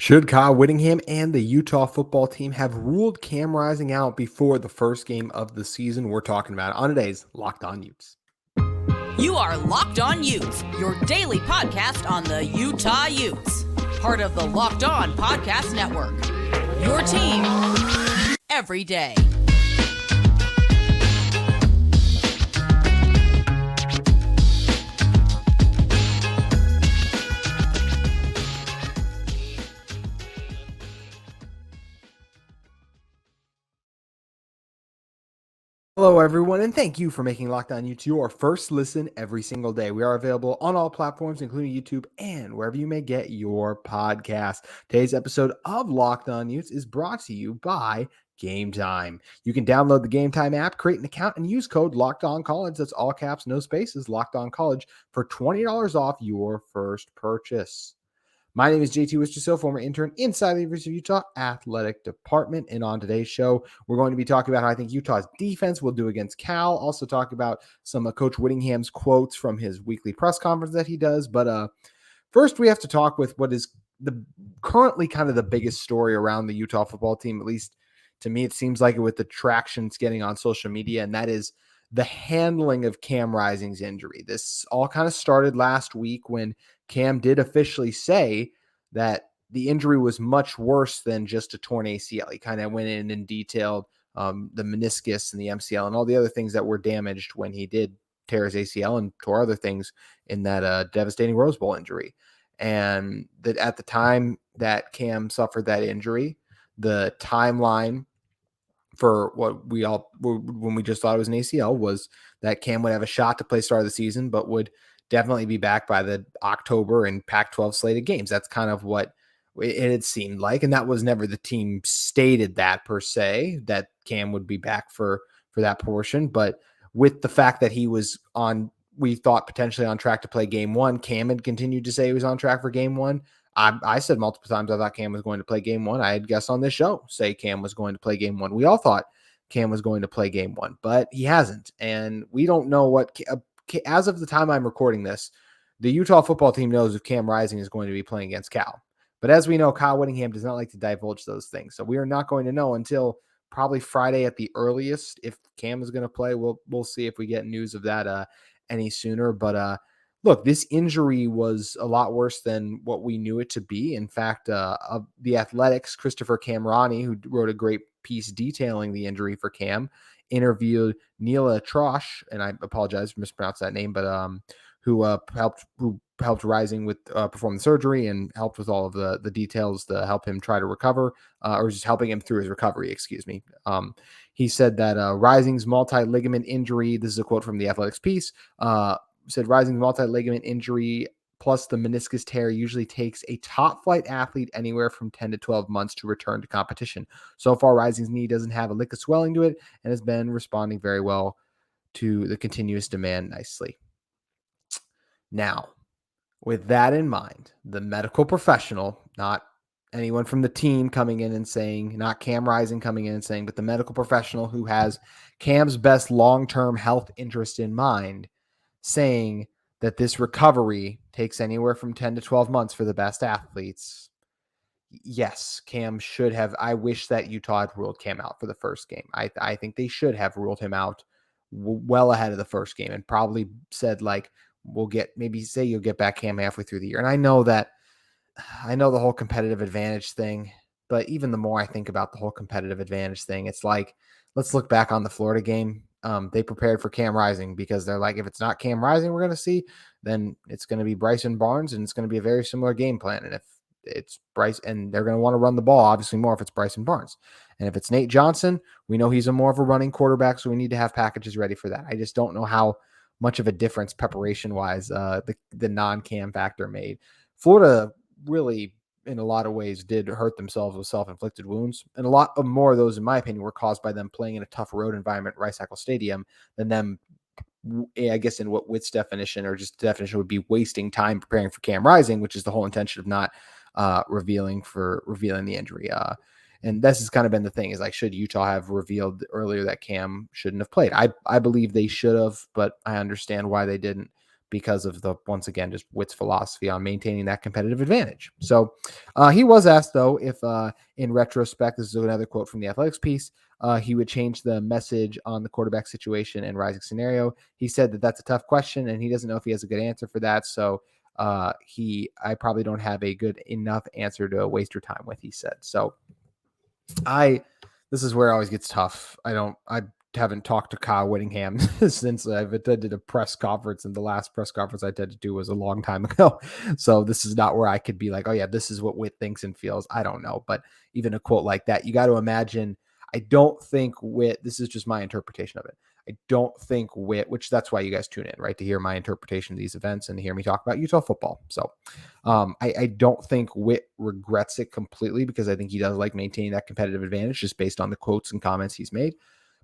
Should Kyle Whittingham and the Utah football team have ruled Cam Rising out before the first game of the season? We're talking about it on today's Locked On Utes. You are Locked On Utes, your daily podcast on the Utah Utes. Part of the Locked On Podcast Network. Your team every day. Hello, everyone, and thank you for making Locked On Utes your first listen every single day. We are available on all platforms, including YouTube and wherever you may get your podcast. Today's episode of Locked On Utes is brought to you by Gametime. You can download the Gametime app, create an account, and use code LOCKEDONCollege. That's all caps, no spaces, Locked On College for $20 off your first purchase. My name is Wistrcill, former intern inside the University of Utah Athletic Department. And on today's show, we're going to be talking about how I think Utah's defense will do against Cal. Also talk about some of Coach Whittingham's quotes from his weekly press conference that he does. But first, we have to talk with what is currently kind of the biggest story around the Utah football team. At least to me, it seems like it with the traction it's getting on social media, and that is the handling of Cam Rising's injury. This all kind of started last week when Cam did officially say that the injury was much worse than just a torn ACL. He kind of went in and detailed the meniscus and the MCL and all the other things that were damaged when he did tear his ACL and tore other things in that devastating Rose Bowl injury. And that at the time that Cam suffered that injury, the timeline for what when we just thought it was an ACL was that Cam would have a shot to play start of the season, but would definitely be back by the October and Pac-12 slated games. That's kind of what it had seemed like. And that was never the team stated that per se, that Cam would be back for that portion. But with the fact that he was we thought potentially on track to play game one, Cam had continued to say he was on track for game one. I said multiple times I thought Cam was going to play game one. I had guests on this show say Cam was going to play game one. We all thought Cam was going to play game one, but he hasn't. And we don't know what, as of the time I'm recording this, the Utah football team knows if Cam Rising is going to be playing against Cal. But as we know, Kyle Whittingham does not like to divulge those things. So we are not going to know until probably Friday at the earliest if Cam is going to play. We'll see if we get news of that any sooner. But look, this injury was a lot worse than what we knew it to be. In fact, the Athletics, Christopher Camrani, who wrote a great piece detailing the injury for Cam, interviewed Neela Trosh, and I apologize for mispronouncing that name, but who helped Rising with perform the surgery and helped with all of the details to help him try to recover, or just helping him through his recovery. Excuse me. He said that Rising's multi-ligament injury. This is a quote from the Athletics piece. Said Rising's multi-ligament injury plus the meniscus tear usually takes a top flight athlete anywhere from 10 to 12 months to return to competition. So far, Rising's knee doesn't have a lick of swelling to it and has been responding very well to the continuous demand nicely. Now, with that in mind, the medical professional, not anyone from the team coming in and saying, not Cam Rising coming in and saying, but the medical professional who has Cam's best long-term health interest in mind, saying that this recovery takes anywhere from 10 to 12 months for the best athletes. Yes, Cam should have. I wish that Utah had ruled Cam out for the first game. I think they should have ruled him out well ahead of the first game and probably said, like, you'll get back Cam halfway through the year. And I know the whole competitive advantage thing, but even the more I think about the whole competitive advantage thing, it's like, let's look back on the Florida game. They prepared for Cam Rising because they're like, if it's not Cam Rising we're going to see, then it's going to be Bryson Barnes, and it's going to be a very similar game plan. And if it's Bryce, and they're going to want to run the ball, obviously more if it's Bryson Barnes. And if it's Nate Johnson, we know he's more of a running quarterback, so we need to have packages ready for that. I just don't know how much of a difference preparation-wise the non-Cam factor made. Florida really, in a lot of ways, did hurt themselves with self-inflicted wounds. And a lot of more of those, in my opinion, were caused by them playing in a tough road environment, Rice-Eccles Stadium, than them, I guess, in what Witt's definition, or just definition, would be wasting time preparing for Cam Rising, which is the whole intention of not revealing the injury. And this has kind of been the thing, is like, should Utah have revealed earlier that Cam shouldn't have played? I believe they should have, but I understand why they didn't. because of once again, just Whitt's philosophy on maintaining that competitive advantage. So he was asked, though, if in retrospect, this is another quote from the Athletics piece, he would change the message on the quarterback situation and rising scenario. He said that that's a tough question, and he doesn't know if he has a good answer for that. So I probably don't have a good enough answer to waste your time with, he said. So this is where it always gets tough. I haven't talked to Kyle Whittingham since I've attended a press conference, and the last press conference I attended to was a long time ago. So this is not where I could be like, oh yeah, this is what Whitt thinks and feels. I don't know. But even a quote like that, you got to imagine, I don't think Whitt, this is just my interpretation of it. I don't think Whitt, which that's why you guys tune in, right? To hear my interpretation of these events and to hear me talk about Utah football. So I don't think Whitt regrets it completely, because I think he does like maintaining that competitive advantage just based on the quotes and comments he's made.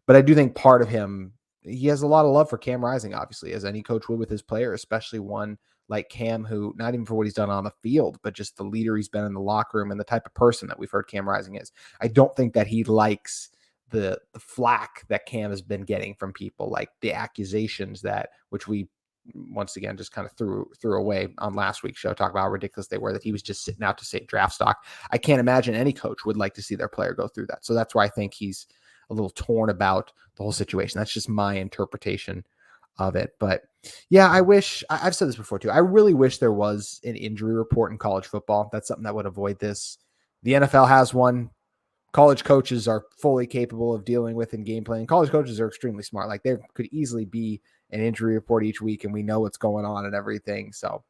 But I do think part of him, he has a lot of love for Cam Rising, obviously, as any coach would with his player, especially one like Cam, who not even for what he's done on the field, but just the leader he's been in the locker room and the type of person that we've heard Cam Rising is. I don't think that he likes the flack that Cam has been getting from people, like the accusations that, which we once again just kind of threw away on last week's show, talk about how ridiculous they were, that he was just sitting out to say draft stock. I can't imagine any coach would like to see their player go through that. So that's why I think he's a little torn about the whole situation. That's just my interpretation of it. But yeah, I've said this before too. I really wish there was an injury report in college football. That's something that would avoid this. The NFL has one. College coaches are fully capable of dealing with in game planning. College coaches are extremely smart. Like, there could easily be an injury report each week and we know what's going on and everything. So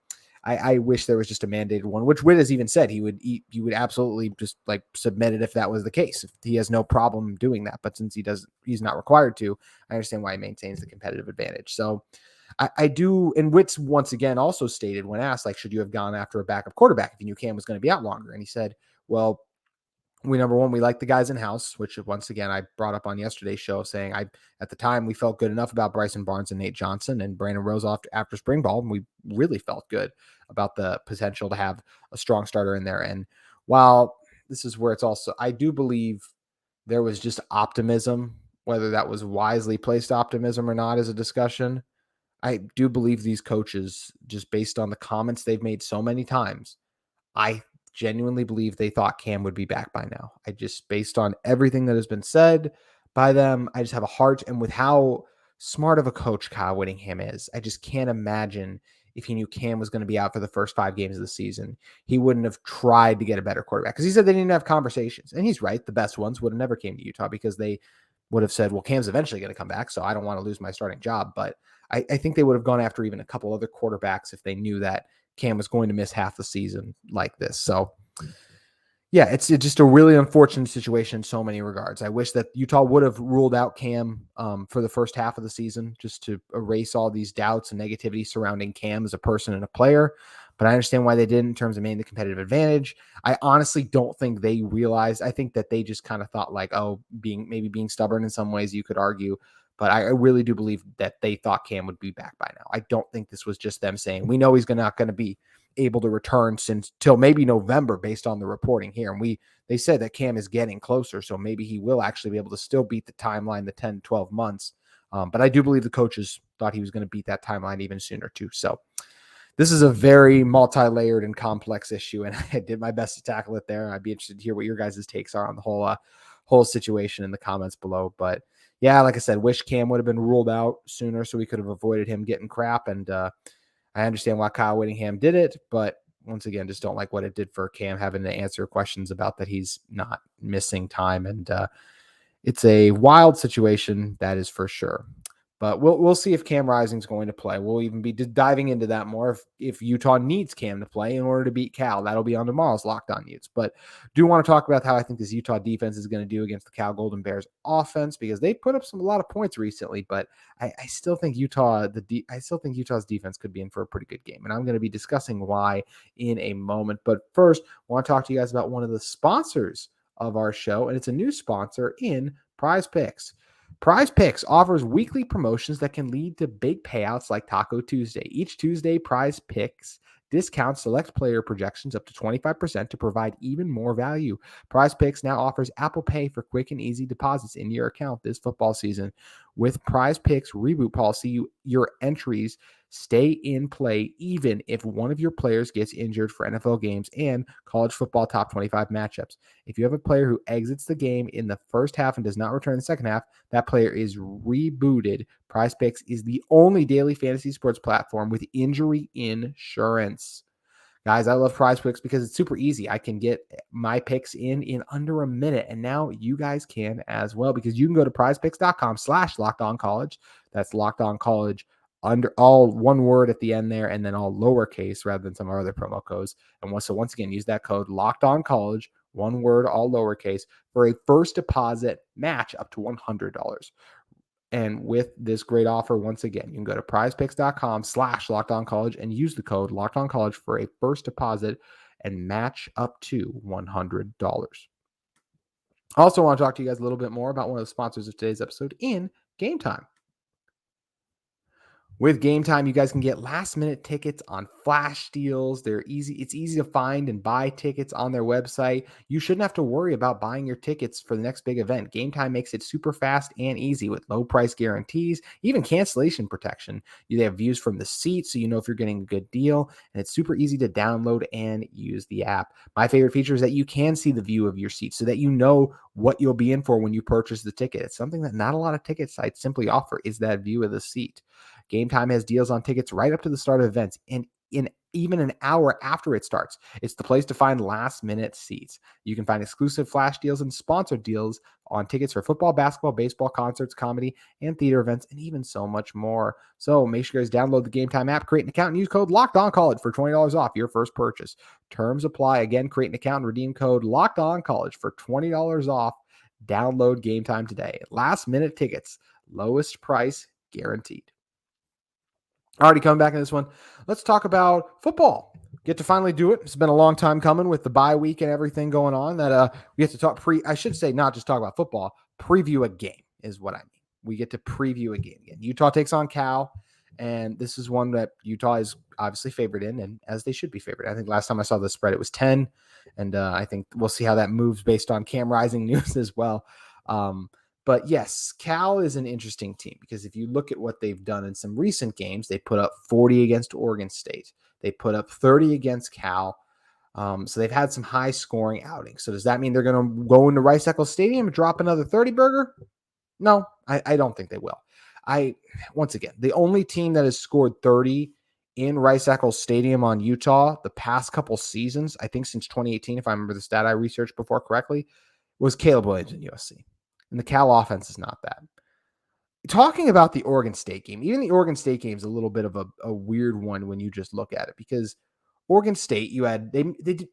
I wish there was just a mandated one, which Whitt has even said he would absolutely just like submit it if that was the case. If he has no problem doing that, but since he's not required to, I understand why he maintains the competitive advantage. So I do. And Whitt's once again also stated when asked, like, should you have gone after a backup quarterback if you knew Cam was going to be out longer? And he said, well, we like the guys in house, which once again, I brought up on yesterday's show saying at the time we felt good enough about Bryson Barnes and Nate Johnson and Brandon Rose after spring ball. And we really felt good about the potential to have a strong starter in there. And while this is where it's also, I do believe there was just optimism, whether that was wisely placed optimism or not is a discussion. I do believe these coaches, just based on the comments they've made so many times, I genuinely believe they thought Cam would be back by now. I just, based on everything that has been said by them, I just have a heart. And with how smart of a coach Kyle Whittingham is, I just can't imagine if he knew Cam was going to be out for the first 5 games of the season, he wouldn't have tried to get a better quarterback. Because he said they didn't have conversations. And he's right. The best ones would have never came to Utah, because they would have said, well, Cam's eventually going to come back, so I don't want to lose my starting job. But I think they would have gone after even a couple other quarterbacks if they knew that Cam was going to miss half the season like this. So yeah, it's just a really unfortunate situation in so many regards. I wish that Utah would have ruled out Cam for the first half of the season, just to erase all these doubts and negativity surrounding Cam as a person and a player. But I understand why they didn't in terms of maintaining the competitive advantage. I honestly don't think they realized. I think that they just kind of thought like, oh, being stubborn in some ways, you could argue. But I really do believe that they thought Cam would be back by now. I don't think this was just them saying, we know he's not going to be able to return till maybe November based on the reporting here. And they said that Cam is getting closer, so maybe he will actually be able to still beat the timeline, the 10, 12 months. But I do believe the coaches thought he was going to beat that timeline even sooner too. So this is a very multi-layered and complex issue, and I did my best to tackle it there. I'd be interested to hear what your guys' takes are on the whole situation in the comments below. But yeah, like I said, wish Cam would have been ruled out sooner so we could have avoided him getting crap. And I understand why Kyle Whittingham did it, but once again, just don't like what it did for Cam having to answer questions about that he's not missing time. And it's a wild situation, that is for sure. But we'll see if Cam Rising's going to play. We'll even be diving into that more if Utah needs Cam to play in order to beat Cal. That'll be on tomorrow's Locked On Utes. But do want to talk about how I think this Utah defense is going to do against the Cal Golden Bears offense, because they put up a lot of points recently. But I still think Utah's defense could be in for a pretty good game, and I'm going to be discussing why in a moment. But first, I want to talk to you guys about one of the sponsors of our show, and it's a new sponsor in Prize Picks. Prize Picks offers weekly promotions that can lead to big payouts like Taco Tuesday. Each Tuesday, Prize Picks discounts select player projections up to 25% to provide even more value. Prize Picks now offers Apple Pay for quick and easy deposits into your account this football season. With Prize Picks reboot policy, your entries Stay in play even if one of your players gets injured for NFL games and college football top 25 matchups. If you have a player who exits the game in the first half and does not return in the second half, that player is rebooted. PrizePicks is the only daily fantasy sports platform with injury insurance. Guys, I love PrizePicks because it's super easy. I can get my picks in under a minute, and now you guys can as well, because you can go to prizepicks.com/lockedoncollege. That's lockedoncollege, under all one word at the end there, and then all lowercase rather than some of our other promo codes. And once again, use that code lockedoncollege, one word, all lowercase, for a first deposit match up to $100. And with this great offer, once again, you can go to prizepicks.com/lockedoncollege and use the code lockedoncollege for a first deposit and match up to $100. I also want to talk to you guys a little bit more about one of the sponsors of today's episode in Gametime. With Gametime, you guys can get last-minute tickets on flash deals. They're easy. It's easy to find and buy tickets on their website. You shouldn't have to worry about buying your tickets for the next big event. Gametime makes it super fast and easy with low price guarantees, even cancellation protection. They have views from the seat, so you know if you're getting a good deal, and it's super easy to download and use the app. My favorite feature is that you can see the view of your seat so that you know what you'll be in for when you purchase the ticket. It's something that not a lot of ticket sites simply offer, is that view of the seat. Gametime has deals on tickets right up to the start of events and in even an hour after it starts. It's the place to find last-minute seats. You can find exclusive flash deals and sponsored deals on tickets for football, basketball, baseball, concerts, comedy, and theater events, and even so much more. So make sure you guys download the Gametime app, create an account, and use code LOCKEDONCollege for $20 off your first purchase. Terms apply. Again, create an account and redeem code LOCKEDONCollege for $20 off. Download Gametime today. Last-minute tickets, lowest price guaranteed. Already coming back in this one, let's talk about football. Get to finally do it. It's been a long time coming with the bye week and everything going on that we get to talk I should say not just talk about football, preview a game is what I mean. We get to preview a game again. Utah takes on Cal, and this is one that Utah is obviously favored in, and as they should be favored. I think last time I saw the spread, it was 10, and I think we'll see how that moves based on Cam Rising news as well. But yes, Cal is an interesting team because if you look at what they've done in some recent games, they put up 40 against Oregon State. They put up 30 against Cal. So they've had some high scoring outings. So does that mean they're going to go into Wistrcill Stadium and drop another 30 burger? No, I don't think they will. Once again, the only team that has scored 30 in Wistrcill Stadium on Utah the past couple seasons, I think since 2018, if I remember the stat I researched before correctly, was Caleb Williams in USC. And the Cal offense is not that. Talking about the Oregon State game, even the Oregon State game is a little bit of a weird one when you just look at it, because Oregon State,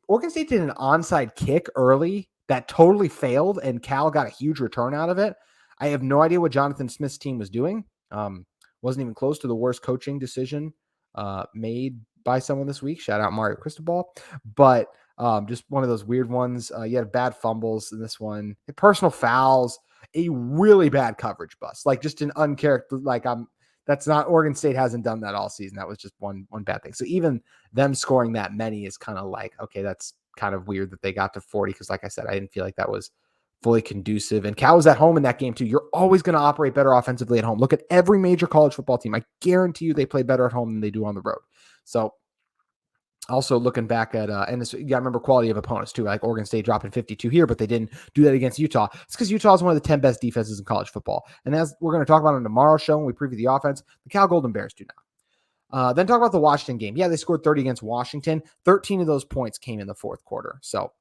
Oregon State did an onside kick early that totally failed, and Cal got a huge return out of it. I have no idea what Jonathan Smith's team was doing. Wasn't even close to the worst coaching decision made by someone this week. Shout out Mario Cristobal. But just one of those weird ones. You had bad fumbles in this one, personal fouls, a really bad coverage bust, like just an uncharacteristic. That's not, Oregon State hasn't done that all season. That was just one bad thing. So even them scoring that many is kind of like, okay, that's kind of weird that they got to 40. Cause like I said, I didn't feel like that was fully conducive, and Cal was at home in that game too. You're always going to operate better offensively at home. Look at every major college football team. I guarantee you they play better at home than they do on the road. So also looking back at, and this, you got to remember quality of opponents too. Like Oregon State dropping 52 here, but they didn't do that against Utah. It's because Utah is one of the 10 best defenses in college football. And as we're going to talk about on tomorrow's show when we preview the offense, the Cal Golden Bears do not. Then talk about the Washington game. Yeah, they scored 30 against Washington. 13 of those points came in the fourth quarter. So,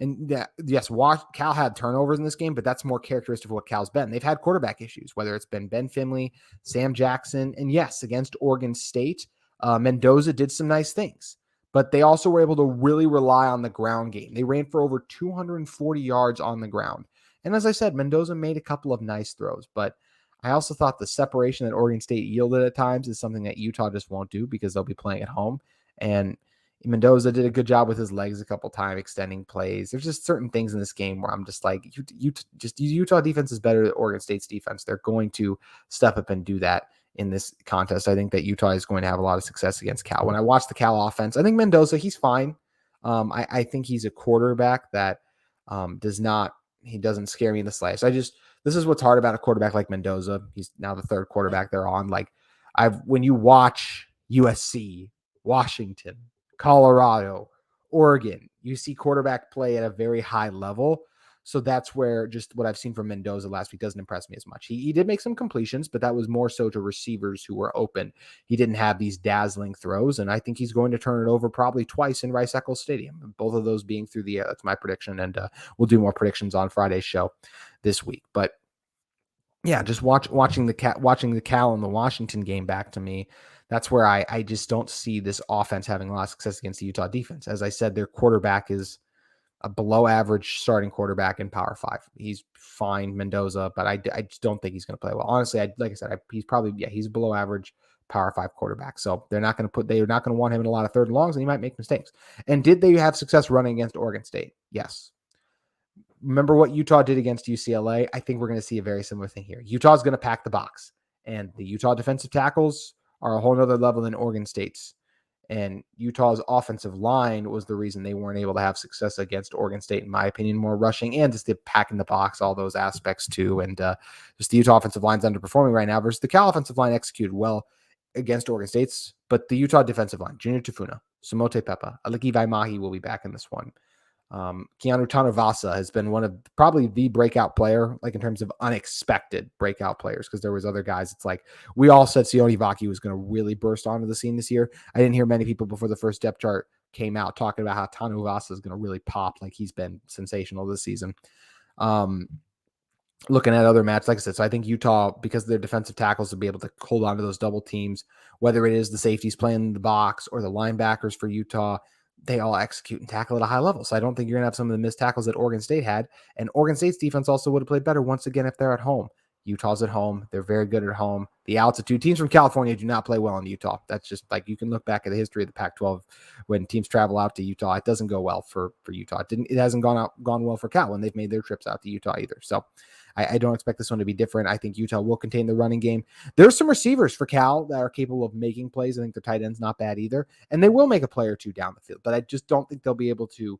and yes, Cal had turnovers in this game, but that's more characteristic of what Cal's been. They've had quarterback issues, whether it's been Ben Finley, Sam Jackson, and yes, against Oregon State, Mendoza did some nice things, but they also were able to really rely on the ground game. They ran for over 240 yards on the ground. And as I said, Mendoza made a couple of nice throws, but I also thought the separation that Oregon State yielded at times is something that Utah just won't do because they'll be playing at home. And Mendoza did a good job with his legs a couple times, extending plays. There's just certain things in this game where I'm just like, Utah defense is better than Oregon State's defense. They're going to step up and do that in this contest. I think that Utah is going to have a lot of success against Cal. When I watch the Cal offense, I think Mendoza, he's fine. I think he's a quarterback that he doesn't scare me in the slightest. This is what's hard about a quarterback like Mendoza. He's now the third quarterback they're on. Like, When you watch USC, Washington, Colorado, Oregon, you see quarterback play at a very high level. So that's where just what I've seen from Mendoza last week doesn't impress me as much. He did make some completions, but that was more so to receivers who were open. He didn't have these dazzling throws, and I think he's going to turn it over probably twice in Rice-Eccles Stadium, both of those being through the air. That's my prediction, and we'll do more predictions on Friday's show this week. But yeah, just watching the Cal and the Washington game back to me, that's where I just don't see this offense having a lot of success against the Utah defense. As I said, their quarterback is a below average starting quarterback in Power 5. He's fine, Mendoza, but I just don't think he's going to play well. Honestly, like I said, he's below average Power 5 quarterback. So they're not going to want him in a lot of third and longs, and he might make mistakes. And did they have success running against Oregon State? Yes. Remember what Utah did against UCLA? I think we're going to see a very similar thing here. Utah's going to pack the box, and the Utah defensive tackles are a whole nother level than Oregon State's. And Utah's offensive line was the reason they weren't able to have success against Oregon State, in my opinion, more rushing and just the packing the box, all those aspects too. And just the Utah offensive line's underperforming right now versus the Cal offensive line executed well against Oregon State's. But the Utah defensive line, Junior Tufuna, Samote Pepa, Aliki Vaimahi will be back in this one. Keanu Tanuvasa has been one of probably the breakout player, like in terms of unexpected breakout players, because there was other guys. It's like we all said Sione Vaki was going to really burst onto the scene this year. I didn't hear many people before the first depth chart came out talking about how Tanuvasa is going to really pop. Like he's been sensational this season. Looking at other matches, like I said, so I think Utah, because of their defensive tackles, will be able to hold on to those double teams, whether it is the safeties playing in the box or the linebackers for Utah. They all execute and tackle at a high level. So I don't think you're going to have some of the missed tackles that Oregon State had. And Oregon State's defense also would have played better once again if they're at home. Utah's at home. They're very good at home. The altitude teams from California do not play well in Utah. That's just like, you can look back at the history of the Pac-12 when teams travel out to Utah. It doesn't go well for Utah. It hasn't gone well for Cal when they've made their trips out to Utah either. So I don't expect this one to be different. I think Utah will contain the running game. There's some receivers for Cal that are capable of making plays. I think their tight end's not bad either. And they will make a play or two down the field, but I just don't think they'll be able to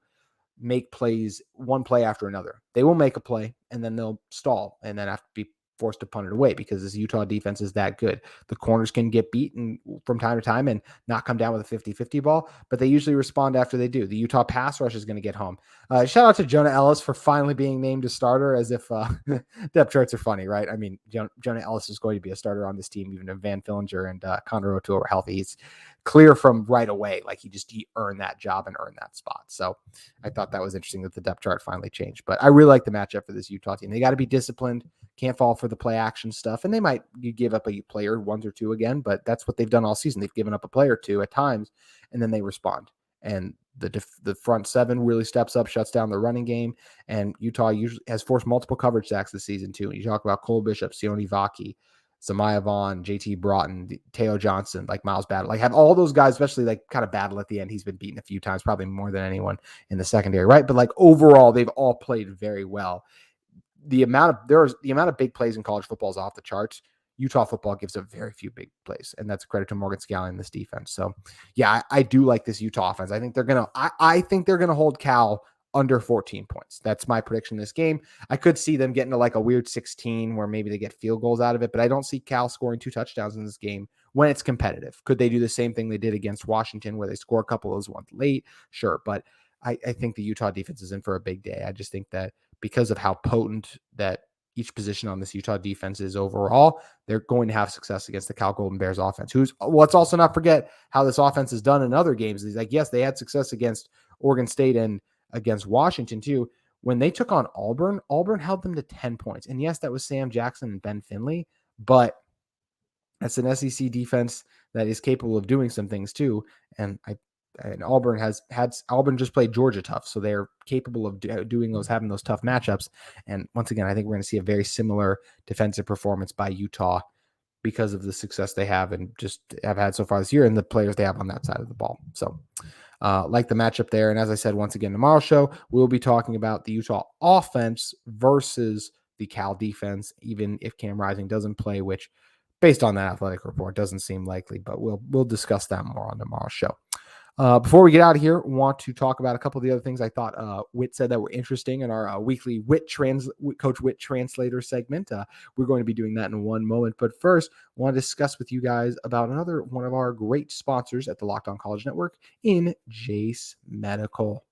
make plays one play after another. They will make a play and then they'll stall and then have to be forced to punt it away because this Utah defense is that good. The corners can get beaten from time to time and not come down with a 50-50 ball, but they usually respond after they do. The Utah pass rush is going to get home. Shout out to Jonah Ellis for finally being named a starter, as if depth charts are funny, right? I mean, Jonah Ellis is going to be a starter on this team, even if Van Fillinger and Connor O'Toole are healthy. He's clear from right away. Like he earned that job and earned that spot. So I thought that was interesting that the depth chart finally changed, but I really like the matchup for this Utah team. They got to be disciplined, can't fall for the play action stuff. And they might give up a player, one or two again, but that's what they've done all season. They've given up a player or two at times, and then they respond. And the front seven really steps up, shuts down the running game. And Utah usually has forced multiple coverage sacks this season too. And you talk about Cole Bishop, Sione Vaki, Samaya Vaughn, JT Broughton, Teo Johnson, like Miles Battle, like have all those guys, especially like kind of battle at the end. He's been beaten a few times, probably more than anyone in the secondary, right? But like overall, they've all played very well. The amount of big plays in college football is off the charts. Utah football gives up very few big plays, and that's a credit to Morgan Scalley and this defense. So, yeah, I do like this Utah offense. I think they're gonna hold Cal under 14 points. That's my prediction in this game. I could see them getting to like a weird 16 where maybe they get field goals out of it, but I don't see Cal scoring 2 touchdowns in this game when it's competitive. Could they do the same thing they did against Washington where they score a couple of those ones late? Sure, but I think the Utah defense is in for a big day. I just think that because of how potent that each position on this Utah defense is overall, they're going to have success against the Cal Golden Bears offense. Let's also not forget how this offense is done in other games. It's like, yes, they had success against Oregon State and against Washington too. When they took on Auburn held them to 10 points. And yes, that was Sam Jackson and Ben Finley, but that's an SEC defense that is capable of doing some things too. And Auburn just played Georgia tough, so they're capable of having those tough matchups. And once again, I think we're going to see a very similar defensive performance by Utah because of the success they have and just have had so far this year and the players they have on that side of the ball. So like the matchup there. And as I said, once again, tomorrow's show, we'll be talking about the Utah offense versus the Cal defense, even if Cam Rising doesn't play, which based on that athletic report doesn't seem likely, but we'll discuss that more on tomorrow's show. Before we get out of here, want to talk about a couple of the other things I thought Whitt said that were interesting in our weekly Coach Whitt translator segment. We're going to be doing that in one moment. But first, I want to discuss with you guys about another one of our great sponsors at the Locked On College Network in Jase Medical.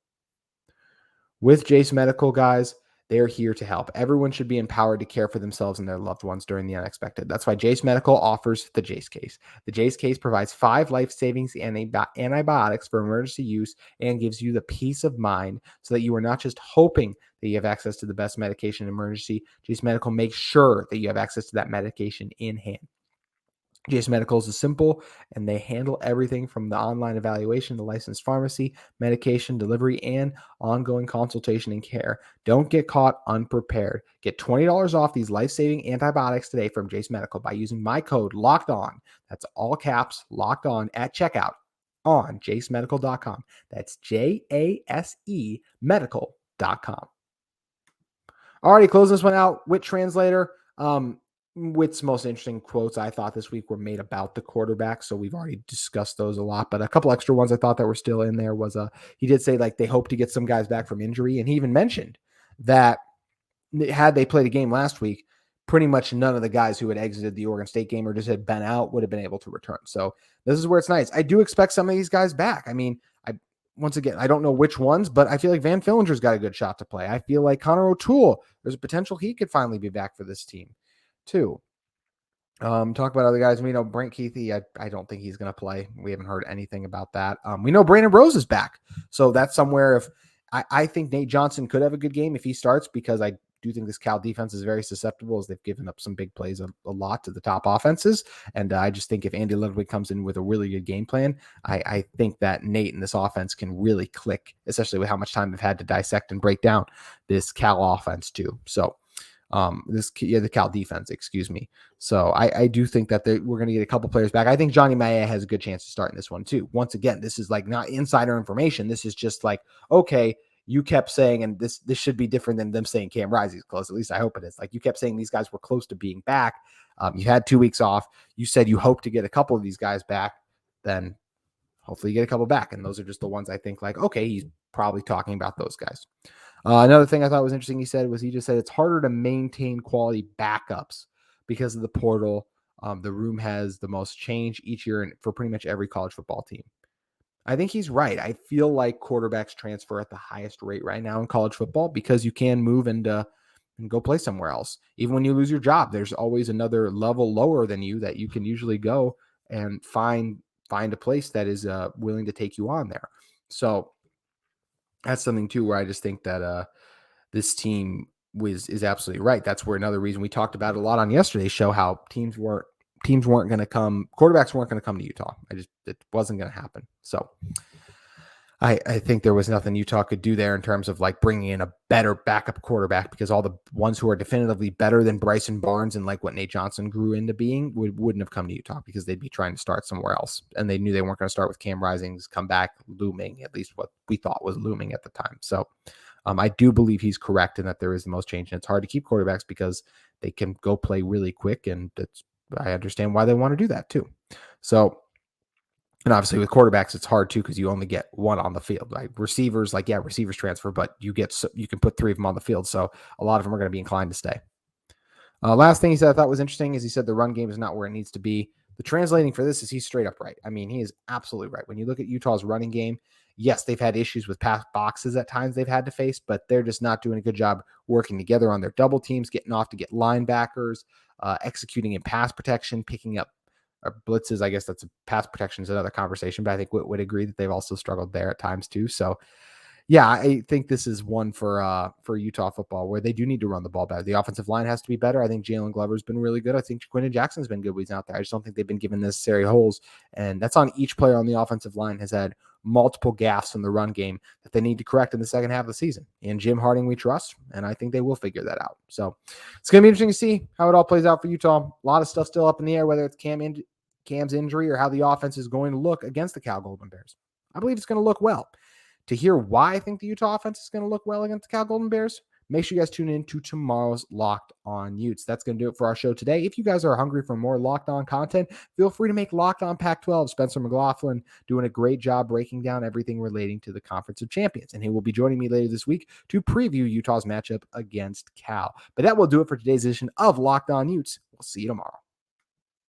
With Jase Medical, guys, they're here to help. Everyone should be empowered to care for themselves and their loved ones during the unexpected. That's why Jase Medical offers the Jase case. The Jase case provides 5 life-saving antibiotics for emergency use and gives you the peace of mind so that you are not just hoping that you have access to the best medication in emergency. Jase Medical makes sure that you have access to that medication in hand. Jase Medical is simple, and they handle everything from the online evaluation to licensed pharmacy, medication delivery, and ongoing consultation and care. Don't get caught unprepared. Get $20 off these life-saving antibiotics today from Jase Medical by using my code LOCKEDON. That's all caps, locked on at checkout on jasemedical.com. That's JASE medical.com. Alrighty, closing this one out. Whitt translator. Whitt's most interesting quotes I thought this week were made about the quarterback, so we've already discussed those a lot, but a couple extra ones I thought that were still in there was he did say like they hope to get some guys back from injury, and he even mentioned that had they played a game last week, pretty much none of the guys who had exited the Oregon State game or just had been out would have been able to return. So this is where it's nice. I do expect some of these guys back. I mean, once again, I don't know which ones, but I feel like Van Fillinger's got a good shot to play. I feel like Connor O'Toole, there's a potential he could finally be back for this team too. Talk about other guys. We know Brent Keithy. I don't think he's going to play. We haven't heard anything about that. We know Brandon Rose is back. So that's somewhere if I think Nate Johnson could have a good game if he starts, because I do think this Cal defense is very susceptible as they've given up some big plays a lot to the top offenses. And I just think if Andy Ludwig comes in with a really good game plan, I think that Nate and this offense can really click, especially with how much time they've had to dissect and break down this Cal offense too. So the Cal defense, excuse me. So I do think that we're going to get a couple players back. I think Johnny Maia has a good chance to start in this one too. Once again, this is like not insider information. This is just like, okay, you kept saying, and this should be different than them saying Cam Rising's close. At least I hope it is. Like you kept saying these guys were close to being back. You had 2 weeks off. You said you hope to get a couple of these guys back. Then hopefully you get a couple back. And those are just the ones I think like, okay, he's probably talking about those guys. Another thing I thought was interesting he just said it's harder to maintain quality backups because of the portal. The room has the most change each year for pretty much every college football team. I think he's right. I feel like quarterbacks transfer at the highest rate right now in college football because you can move and go play somewhere else. Even when you lose your job, there's always another level lower than you that you can usually go and find a place that is willing to take you on there. So that's something too where I just think that this team is absolutely right. That's where another reason we talked about it a lot on yesterday's show, how quarterbacks weren't going to come to Utah. It wasn't going to happen. So I think there was nothing Utah could do there in terms of like bringing in a better backup quarterback, because all the ones who are definitively better than Bryson Barnes and like what Nate Johnson grew into being wouldn't have come to Utah because they'd be trying to start somewhere else. And they knew they weren't going to start with Cam Rising's comeback looming, at least what we thought was looming at the time. So I do believe he's correct in that there is the most change, and it's hard to keep quarterbacks because they can go play really quick, and I understand why they want to do that too. So, and obviously with quarterbacks, it's hard too because you only get one on the field. Like receivers, receivers transfer, but you can put 3 of them on the field, so a lot of them are going to be inclined to stay. Last thing he said I thought was interesting is he said the run game is not where it needs to be. The translating for this is he's straight up right. I mean, he is absolutely right. When you look at Utah's running game, yes, they've had issues with pass boxes at times they've had to face, but they're just not doing a good job working together on their double teams, getting off to get linebackers, executing in pass protection, picking up blitzes. I guess that's pass protection is another conversation, but I think Whit would agree that they've also struggled there at times too. So yeah, I think this is one for Utah football where they do need to run the ball better. The offensive line has to be better. I think Jalen Glover's been really good. I think Quinton Jackson's been good when he's out there. I just don't think they've been given necessary holes, and that's on each player on the offensive line has had multiple gaffes in the run game that they need to correct in the second half of the season. And Jim Harding we trust, and I think they will figure that out. So it's going to be interesting to see how it all plays out for Utah. A lot of stuff still up in the air, whether it's Cam's injury or how the offense is going to look against the Cal Golden Bears. I believe it's going to look well. To hear why I think the Utah offense is going to look well against the Cal Golden Bears, make sure you guys tune in to tomorrow's Locked On Utes. That's going to do it for our show today. If you guys are hungry for more Locked On content, feel free to make Locked On Pac-12. Spencer McLaughlin doing a great job breaking down everything relating to the Conference of Champions. And he will be joining me later this week to preview Utah's matchup against Cal. But that will do it for today's edition of Locked On Utes. We'll see you tomorrow.